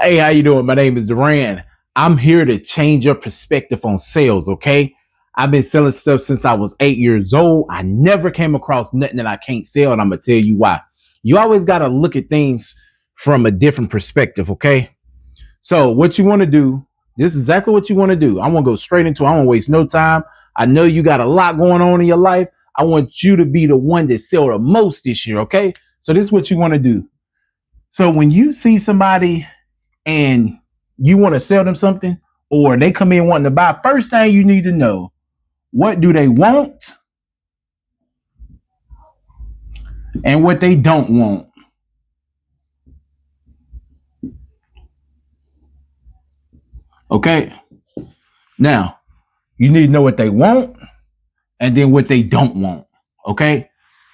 Hey, how you doing? My name is Duran. I'm here to change your perspective on sales, okay? I've been selling stuff since I was 8 years old. I never came across nothing that I can't sell, and I'm going to tell you why. You always got to look at things from a different perspective, okay? So what you want to do, this is exactly what you want to do. I want to go straight into it. I won't waste no time. I know you got a lot going on in your life. I want you to be the one that sell the most this year, okay? So this is what you want to do. So when you see somebody and you want to sell them something, or they come in wanting to buy, first thing you need to know, what do they want and what they don't want. Okay. Now, you need to know what they want and then what they don't want. Okay.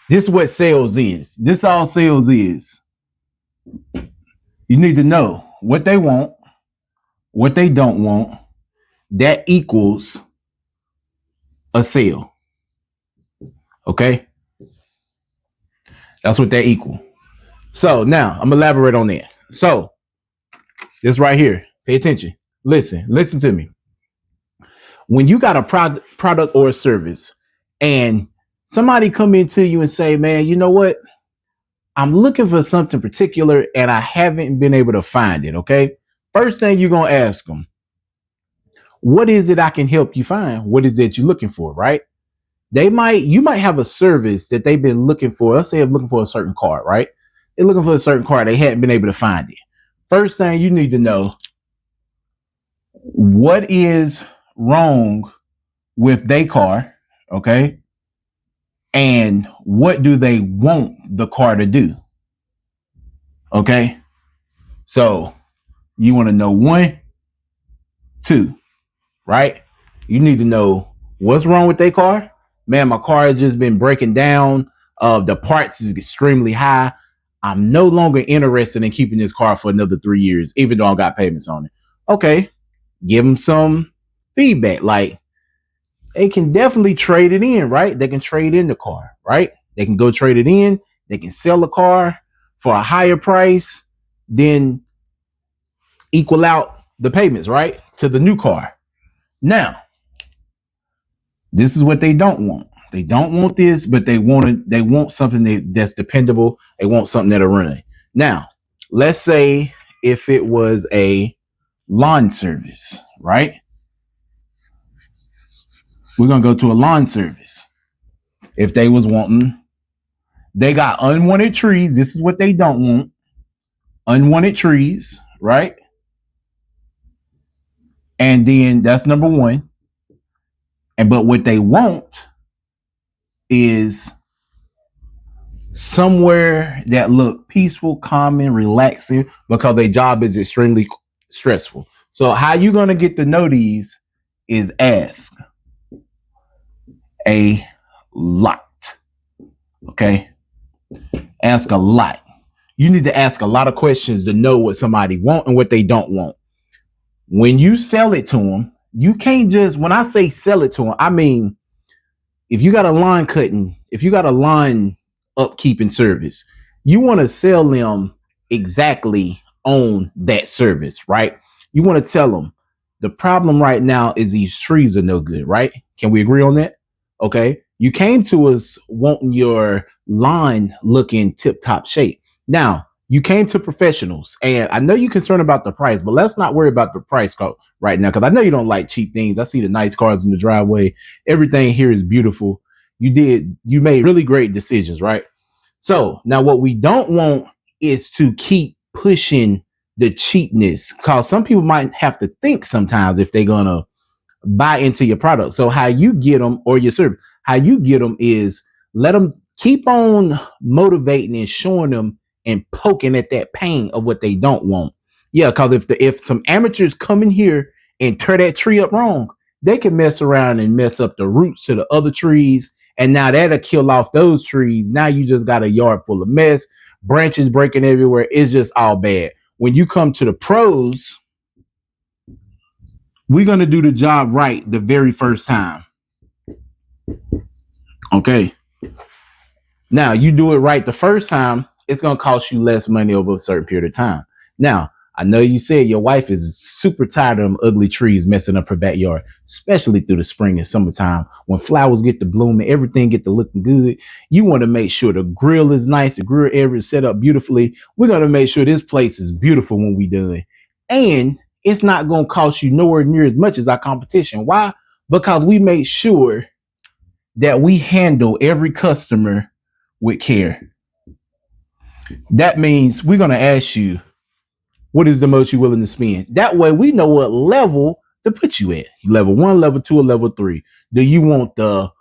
This is what sales is. This all sales is. You need to know what they want, what they don't want. That equals a sale. Okay. That's what that equal. So now I'm gonna elaborate on that. So this right here, pay attention. Listen to me. When you got a product or a service and somebody come into you and say, man, you know what? I'm looking for something particular and I haven't been able to find it. Okay. First thing you're going to ask them, what is it I can help you find? What is it you're looking for? Right. You might have a service that they've been looking for. Let's say they're looking for a certain car, right? They're looking for a certain car. They hadn't been able to find it. First thing you need to know, what is wrong with their car, okay? And what do they want the car to do? Okay? So you want to know 1, 2, right? You need to know what's wrong with their car. Man, my car has just been breaking down. The parts is extremely high. I'm no longer interested in keeping this car for another 3 years, even though I got payments on it. Okay. Give them some feedback. Like, they can definitely trade it in, right? They can trade in the car, right? They can go trade it in. They can sell the car for a higher price, then equal out the payments, right? To the new car. Now, this is what they don't want. They don't want this, but they want something that's dependable. They want something that'll run it. Now, let's say if it was a lawn service, right? We're going to go to a lawn service. If they was wanting, they got unwanted trees. This is what they don't want. Unwanted trees, right? And then that's number 1. But what they want is somewhere that look peaceful, calm, and relaxing, because their job is extremely stressful. So how you going to get to know these is ask a lot. Okay. Ask a lot. You need to ask a lot of questions to know what somebody want and what they don't want. When you sell it to them, you can't just, when I say sell it to them, I mean, if you got a lawn cutting, if you got a lawn upkeeping service, you want to sell them exactly on that service, right? You want to tell them the problem right now is these trees are no good, right? Can we agree on that? Okay. You came to us wanting your lawn looking tip top shape. Now, you came to professionals, and I know you're concerned about the price, but let's not worry about the price right now, because I know you don't like cheap things. I see the nice cars in the driveway. Everything here is beautiful. You made really great decisions, right? So now what we don't want is to keep pushing the cheapness, because some people might have to think sometimes if they're going to buy into your product. So how you get them, or your service, how you get them is let them keep on motivating and showing them and poking at that pain of what they don't want. Yeah, because if some amateurs come in here and tear that tree up wrong, they can mess around and mess up the roots to the other trees. And now that'll kill off those trees. Now you just got a yard full of mess, branches breaking everywhere. It's just all bad. When you come to the pros, we're going to do the job right the very first time. Okay. Now you do it right the first time, it's going to cost you less money over a certain period of time. Now, I know you said your wife is super tired of them ugly trees messing up her backyard, especially through the spring and summertime when flowers get to bloom and everything get to looking good. You want to make sure the grill is nice, the grill area is set up beautifully. We're going to make sure this place is beautiful when we done. And it's not going to cost you nowhere near as much as our competition. Why? Because we make sure that we handle every customer with care. That means we're going to ask you, what is the most you're willing to spend? That way we know what level to put you at. Level 1, level 2, or level 3. Do you want the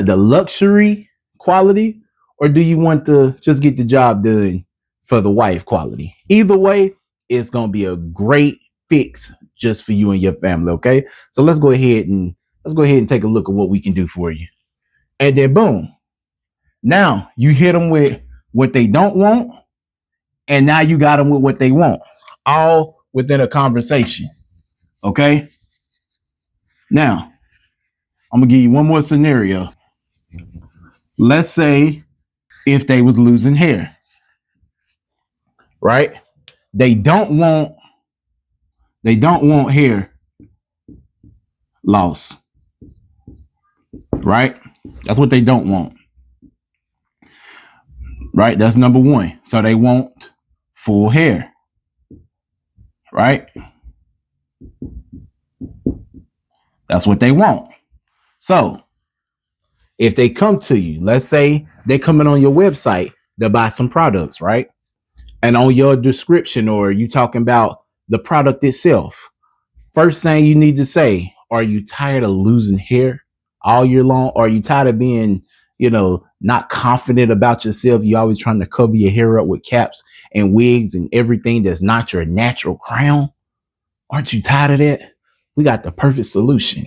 luxury quality, or do you want to just get the job done for the wife quality? Either way, it's going to be a great fix just for you and your family. Okay. So let's go ahead and take a look at what we can do for you. And then boom. Now you hit them with what they don't want. And now you got them with what they want, all within a conversation. Okay. Now I'm going to give you one more scenario. Let's say if they was losing hair, right? They don't want hair loss, right? That's what they don't want, right? That's number one. So they want full hair, right? That's what they want. So if they come to you, let's say they coming on your website to buy some products, right? And on your description, or you talking about the product itself, first thing you need to say, are you tired of losing hair all year long? Or are you tired of being, not confident about yourself? You always trying to cover your hair up with caps and wigs and everything that's not your natural crown. Aren't you tired of that? We got the perfect solution.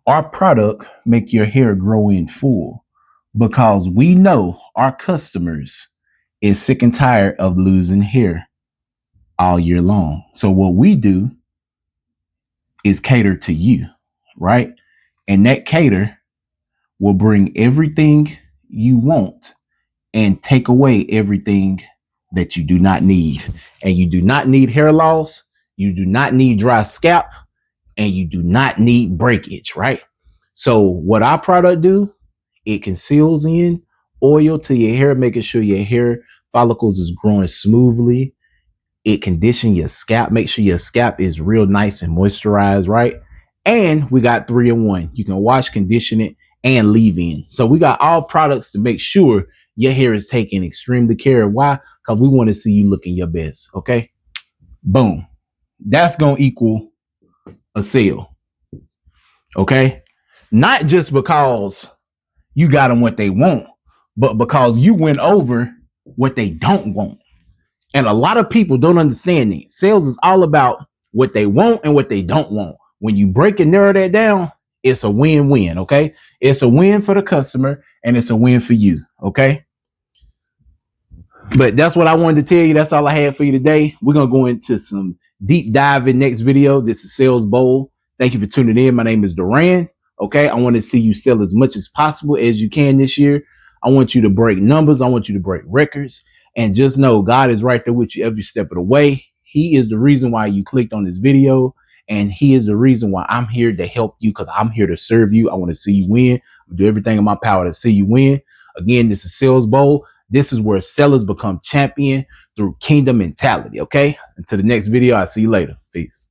Our product make your hair grow in full, because we know our customers is sick and tired of losing hair all year long. So what we do is cater to you, right? And that cater will bring everything you want and take away everything that you do not need. And you do not need hair loss. You do not need dry scalp, and you do not need breakage, right? So what our product do, it conceals in oil to your hair, making sure your hair follicles is growing smoothly. It conditions your scalp, make sure your scalp is real nice and moisturized, right? And we got 3-in-1. You can wash, condition it, and leave in. So we got all products to make sure your hair is taken extremely care of. Why? Because we want to see you looking your best. Okay. Boom. That's going to equal a sale. Okay. Not just because you got them what they want, but because you went over what they don't want. And a lot of people don't understand that. Sales is all about what they want and what they don't want. When you break and narrow that down, it's a win-win. Okay. It's a win for the customer and it's a win for you. Okay. But that's what I wanted to tell you. That's all I had for you today. We're going to go into some deep dive in next video. This is Sales Bowl. Thank you for tuning in. My name is Duran. Okay. I want to see you sell as much as possible as you can this year. I want you to break numbers. I want you to break records, and just know God is right there with you every step of the way. He is the reason why you clicked on this video, and he is the reason why I'm here to help you, because I'm here to serve you. I want to see you win. I do everything in my power to see you win. Again, this is Sales Bowl. This is where sellers become champion through kingdom mentality. Okay. Until the next video, I'll see you later. Peace.